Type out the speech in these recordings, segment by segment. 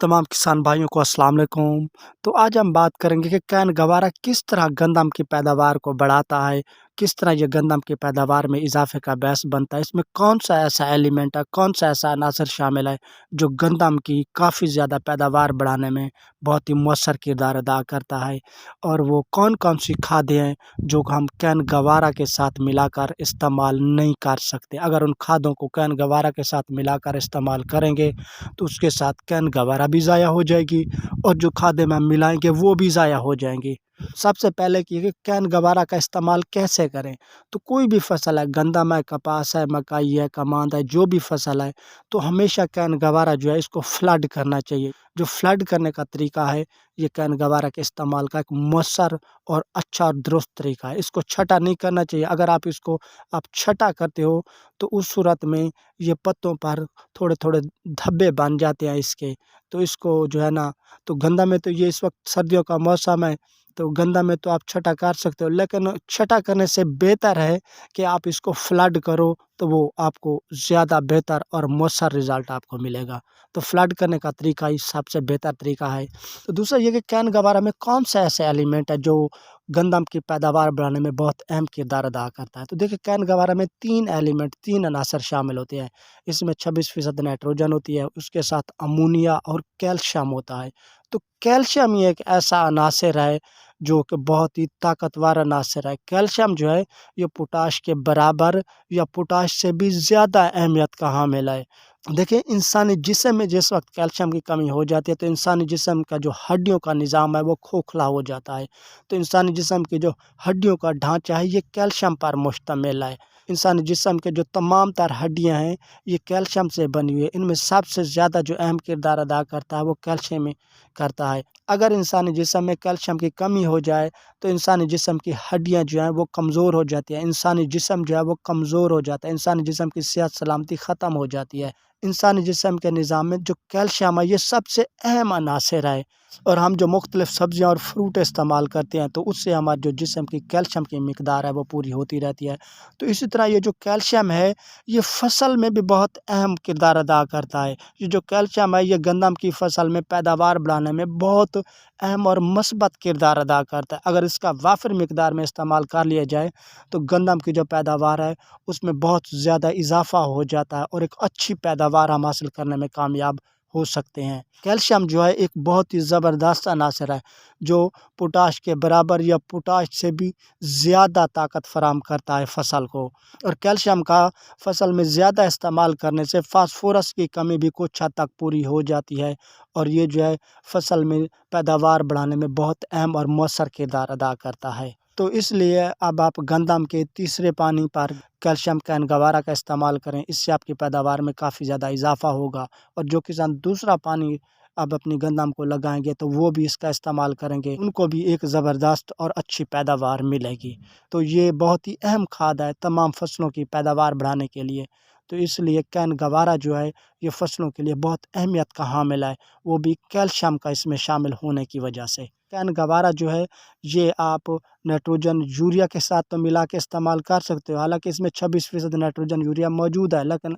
तमाम किसान भाइयों को अस्सलाम वालेकुम। तो आज हम बात करेंगे कि कैन गवारा किस तरह गंदम की पैदावार को बढ़ाता है, किस तरह ये गंदम की पैदावार में इजाफे का बायस बनता है। इसमें कौन-सा ऐसा एलिमेंट है, कौन-सा ऐसा अनासर शामिल है, जो गंदम की काफ़ी ज़्यादा पैदावार बढ़ाने में बहुत ही मौसर किरदार अदा करता है, और वो कौन-कौन सी खादें हैं, जो हम कैन गवारा के साथ मिलाकर इस्तेमाल नहीं कर सकते। अगर उन खादों को कैन गवारा के साथ मिलाकर इस्तेमाल करेंगे, तो उसके साथ कैन गवारा भी ज़ाया हो जाएगी और जो खादें हम मिलाएँगे वो भी ज़ाया हो जाएँगी। सबसे पहले कि कैन गवारा का इस्तेमाल कैसे करें? तो कोई भी फसल है, गंदम है, कपास है, मकई है, कमांद है, जो भी फसल है, तो हमेशा कैन गवारा जो है इसको फ्लड करना चाहिए। जो फ्लड करने का तरीका है, ये कैन गवारा के इस्तेमाल का एक मौसर और अच्छा और दुरुस्त तरीका है। इसको छटा नहीं करना चाहिए। अगर आप छटा करते हो, तो उस सूरत में ये पत्तों पर थोड़े-थोड़े धब्बे बन जाते हैं इसके। तो इसको जो है ना, तो गंदा में तो ये इस वक़्त सर्दियों का मौसम है, तो गंदा में तो आप छटा कर सकते हो, लेकिन छटा करने से बेहतर है कि आप इसको फ्लड करो, तो वो आपको ज़्यादा बेहतर और मौसर रिज़ल्ट आपको मिलेगा। तो फ्लड करने का तरीका ही सबसे बेहतर तरीका है। तो दूसरा ये कि कैन गवारा में कौन-सा ऐसा एलिमेंट है जो गंदम की पैदावार बढ़ाने में बहुत अहम किरदार अदा करता है। तो देखिए, कैन गवारा में 3 एलिमेंट, 3 अनासर शामिल होते हैं। इसमें 26% नाइट्रोजन होती है, उसके साथ अमोनिया और कैल्शियम होता है। तो कैल्शियम ही एक ऐसा अनासर है जो कि बहुत ही ताकतवर अनासर है। कैल्शियम जो है, ये पोटाश के बराबर या पोटाश से भी ज़्यादा अहमियत का हामिल है। देखिए, इंसानी जिस्म में जिस वक़्त कैल्शियम की कमी हो जाती है, तो इंसानी जिस्म का जो हड्डियों का निज़ाम है वो खोखला हो जाता है। तो इंसानी जिस्म की जो हड्डियों का ढाँचा है, ये कैल्शियम पर मुश्तमिल है। इंसानी जिस्म के जो तमाम तर हड्डियाँ हैं, ये कैल्शियम से बनी हुई है। इनमें सबसे ज़्यादा जो अहम किरदार अदा करता है वो कैल्शियम ही करता है। अगर इंसानी जिस्म में कैल्शियम की कमी हो जाए, तो इंसानी जिस्म की हड्डियाँ जो हैं वो कमज़ोर हो जाती हैं। इंसानी जिस्म जो है वो कमज़ोर हो जाता है। इंसानी जिस्म की सेहत सलामती ख़त्म हो जाती है। इंसानी जिस्म के निज़ाम में जो कैल्शियम है, ये सबसे अहम अनासर है, और हम जो मुख्तलिफ़ सब्ज़ियाँ और फ्रूट इस्तेमाल करते हैं, तो उससे हमारे जो जिस्म की कैल्शियम की मिक़दार है वो पूरी होती रहती है। तो इसी तरह ये जो कैल्शियम है, ये फ़सल में भी बहुत अहम किरदार अदा करता है। ये जो कैल्शियम है, ये गंदम की फ़सल में पैदावार बढ़ाने में बहुत अहम और मस्बत किरदार अदा करता है। अगर इसका वाफ़िर मिक़दार में इस्तेमाल कर लिया जाए, तो गंदम की जो पैदावार है उसमें बहुत ज़्यादा इज़ाफ़ा हो जाता है और एक अच्छी पैदावार हम हासिल करने में कामयाब हो सकते हैं। कैल्शियम जो है एक बहुत ही ज़बरदस्त अनासर है, जो पोटाश के बराबर या पोटाश से भी ज़्यादा ताकत फ़राहम करता है फ़सल को। और कैल्शियम का फ़सल में ज़्यादा इस्तेमाल करने से फ़ॉस्फ़ोरस की कमी भी कुछ हद तक पूरी हो जाती है, और ये जो है फ़सल में पैदावार बढ़ाने में बहुत अहम और मौसर किरदार अदा करता है। तो इसलिए अब आप गंदम के तीसरे पानी पर कैल्शियम कैन गवारा का इस्तेमाल करें, इससे आपकी पैदावार में काफ़ी ज़्यादा इज़ाफ़ा होगा। और जो किसान दूसरा पानी अब अपनी गंदम को लगाएँगे, तो वो भी इसका इस्तेमाल करेंगे, उनको भी एक ज़बरदस्त और अच्छी पैदावार मिलेगी। तो ये बहुत ही अहम खाद है तमाम फसलों की पैदावार बढ़ाने के लिए। तो इसलिए कैन गवारा जो है, ये फसलों के लिए बहुत अहमियत का हामिल है, वो भी कैल्शियम का इसमें शामिल होने की वजह से। कैन गवारा जो है, ये आप नाइट्रोजन यूरिया के साथ तो मिला के इस्तेमाल कर सकते हो। हालाँकि इसमें 26% नाइट्रोजन यूरिया मौजूद है, लेकिन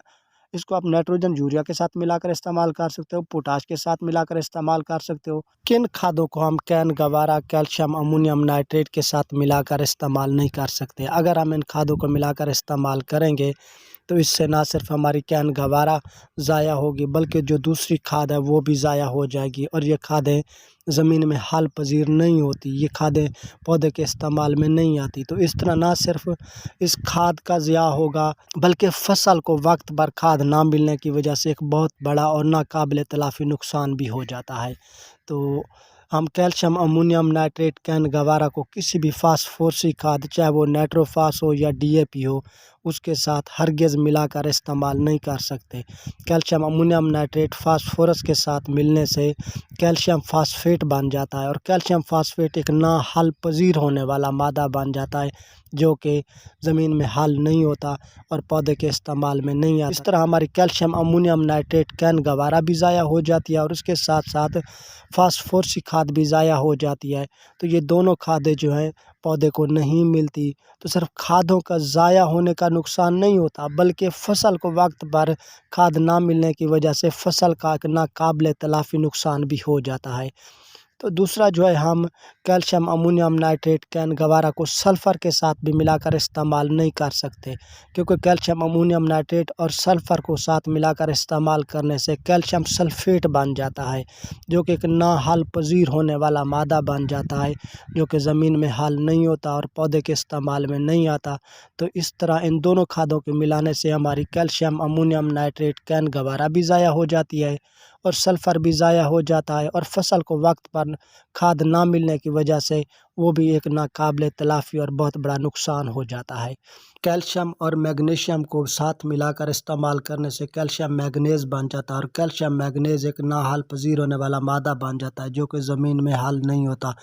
इसको आप नाइट्रोजन यूरिया के साथ मिलाकर इस्तेमाल कर सकते हो, पोटाश के साथ मिलाकर इस्तेमाल कर सकते हो। किन खादों को हम can Gavara, calcium, ammonium nitrate के साथ मिलाकर इस्तेमाल नहीं कर सकते? अगर हम इन खादों को मिलाकर इस्तेमाल करेंगे, तो इससे ना सिर्फ हमारी कैन गवारा ज़ाया होगी, बल्कि जो दूसरी खाद है वो भी ज़ाया हो जाएगी। और ये खादें ज़मीन में हाल पजीर नहीं होती, ये खादें पौधे के इस्तेमाल में नहीं आती। तो इस तरह ना सिर्फ इस खाद का ज़िया होगा, बल्कि फ़सल को वक्त पर खाद ना मिलने की वजह से एक बहुत बड़ा और नाकाबिल तलाफ़ी नुकसान भी हो जाता है। तो हम कैल्शियम, अमोनियम नाइट्रेट, कैन गवारा को किसी भी फास्फोरसी खाद, चाहे वो नाइट्रोफास हो या डीएपी हो, उसके साथ हरगिज़ मिलाकर इस्तेमाल नहीं कर सकते। कैल्शियम, अमोनियम नाइट्रेट फास्फोरस के साथ मिलने से कैल्शियम फास्फेट बन जाता है, और कैल्शियम फास्फेट एक ना हल पजीर होने वाला मादा बन जाता है, जो कि ज़मीन में हल नहीं होता और पौधे के इस्तेमाल में नहीं आता। इस तरह हमारी कैल्शियम, अमोनियम नाइट्रेट, कैन गवारा भी ज़ाया हो जाती है, और उसके साथ साथ फास्फोरसी खाद भी ज़ाया हो जाती है। तो ये दोनों खादें जो हैं पौधे को नहीं मिलती तो सिर्फ खादों का ज़ाया होने का नुकसान नहीं होता, बल्कि फसल को वक्त पर खाद ना मिलने की वजह से फसल का एक नाकाबिले तलाफ़ी नुकसान भी हो जाता है। तो दूसरा जो है, हम कैल्शियम अमोनियम नाइट्रेट कैन गवारा को सल्फ़र के साथ भी मिलाकर इस्तेमाल नहीं कर सकते, क्योंकि कैल्शियम अमोनियम नाइट्रेट और सल्फ़र को साथ मिलाकर इस्तेमाल करने से कैल्शियम सल्फ़ेट बन जाता है, जो कि एक नाहल पजीर होने वाला मादा बन जाता है, जो कि ज़मीन में हल नहीं होता और पौधे के इस्तेमाल में नहीं आता। तो इस तरह इन दोनों खादों के मिलाने से हमारी कैल्शियम अमोनियम नाइट्रेट कैन गवारा भी ज़ाया हो जाती है और सल्फ़र भी ज़ाया हो जाता है, और फसल को वक्त पर खाद ना मिलने की वजह से वो भी एक नाकाबिले तलाफ़ी और बहुत बड़ा नुकसान हो जाता है। कैल्शियम और मैग्नीशियम को साथ मिलाकर इस्तेमाल करने से कैल्शियम मैग्नीज़ बन जाता है, और कैल्शियम मैग्नीज़ एक नाहल पजीर होने वाला मादा बन जाता है, जो कि ज़मीन में हल नहीं होता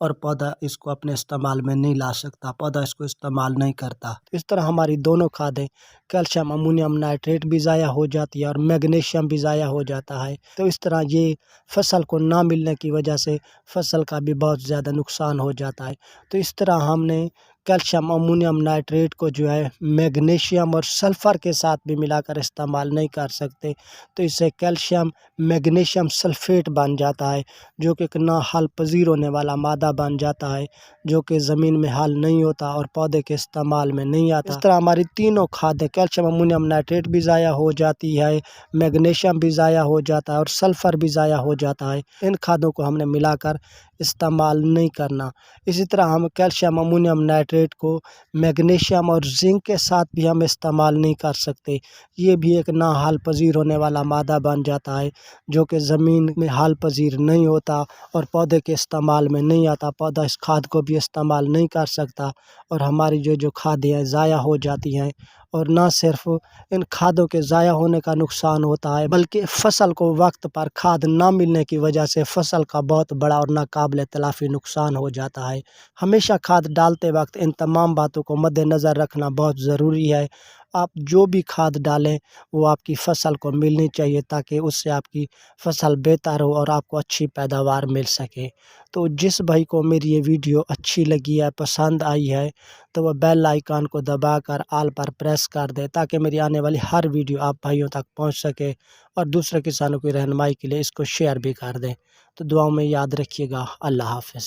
और पौधा इसको अपने इस्तेमाल में नहीं ला सकता, पौधा इसको इस्तेमाल नहीं करता। इस तरह हमारी दोनों खादें कैल्शियम अमोनियम नाइट्रेट भी ज़ाया हो जाती है और मैग्नीशियम भी ज़ाया हो जाता है। तो इस तरह ये फसल को ना मिलने की वजह से फसल का भी बहुत ज़्यादा नुकसान हो जाता है। तो इस तरह हमने कैल्शियम अमोनियम नाइट्रेट को जो है मैग्नीशियम और सल्फ़र के साथ भी मिलाकर इस्तेमाल नहीं कर सकते, तो इससे कैल्शियम मैग्नीशियम सल्फ़ेट बन जाता है, जो कि एक नाहल पजीर होने वाला मादा बन जाता है, जो कि ज़मीन में हल नहीं होता और पौधे के इस्तेमाल में नहीं आता। इस तरह हमारी तीनों खादें कैल्शियम अमोनियम नाइट्रेट भी ज़ाया हो जाती है, मैग्नीशियम भी ज़ाया हो जाता है और सल्फ़र भी ज़ाया हो जाता है। इन खादों को हमने मिलाकर इस्तेमाल नहीं करना। इसी तरह हम कैल्शियम अमोनियम नाइट्रेट को मैग्नीशियम और जिंक के साथ भी हम इस्तेमाल नहीं कर सकते। ये भी एक नाहल पजीर होने वाला मादा बन जाता है, जो कि ज़मीन में हल पजीर नहीं होता और पौधे के इस्तेमाल में नहीं आता, पौधा इस खाद को भी इस्तेमाल नहीं कर सकता और हमारी जो खादें हैं ज़ाया हो जाती हैं। और ना सिर्फ इन खादों के ज़ाया होने का नुकसान होता है, बल्कि फसल को वक्त पर खाद ना मिलने की वजह से फसल का बहुत बड़ा और नाकाबिले तलाफ़ी नुकसान हो जाता है। हमेशा खाद डालते वक्त इन तमाम बातों को मद्देनज़र रखना बहुत ज़रूरी है। आप जो भी खाद डालें वो आपकी फसल को मिलनी चाहिए, ताकि उससे आपकी फसल बेहतर हो और आपको अच्छी पैदावार मिल सके। तो जिस भाई को मेरी ये वीडियो अच्छी लगी है, पसंद आई है, तो वह बेल आइकन को दबाकर ऑल पर प्रेस कर दे, ताकि मेरी आने वाली हर वीडियो आप भाइयों तक पहुंच सके और दूसरे किसानों की रहनुमाई के लिए इसको शेयर भी कर दें। तो दुआओं में याद रखिएगा। अल्लाह हाफ़िज़।